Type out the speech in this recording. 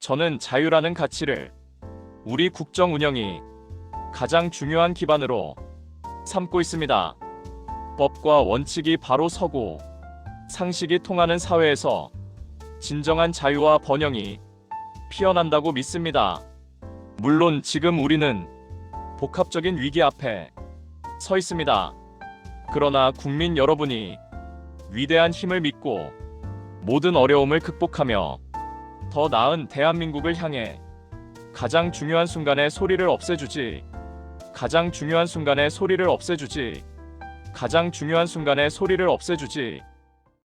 저는 자유라는 가치를 우리 국정 운영이 가장 중요한 기반으로 삼고 있습니다. 법과 원칙이 바로 서고 상식이 통하는 사회에서 진정한 자유와 번영이 피어난다고 믿습니다. 물론 지금 우리는 복합적인 위기 앞에 서 있습니다. 그러나 국민 여러분이 위대한 힘을 믿고 모든 어려움을 극복하며 더 나은 대한민국을 향해 가장 중요한 순간에 소리를 없애주지. 가장 중요한 순간에 소리를 없애주지. 가장 중요한 순간에 소리를 없애주지.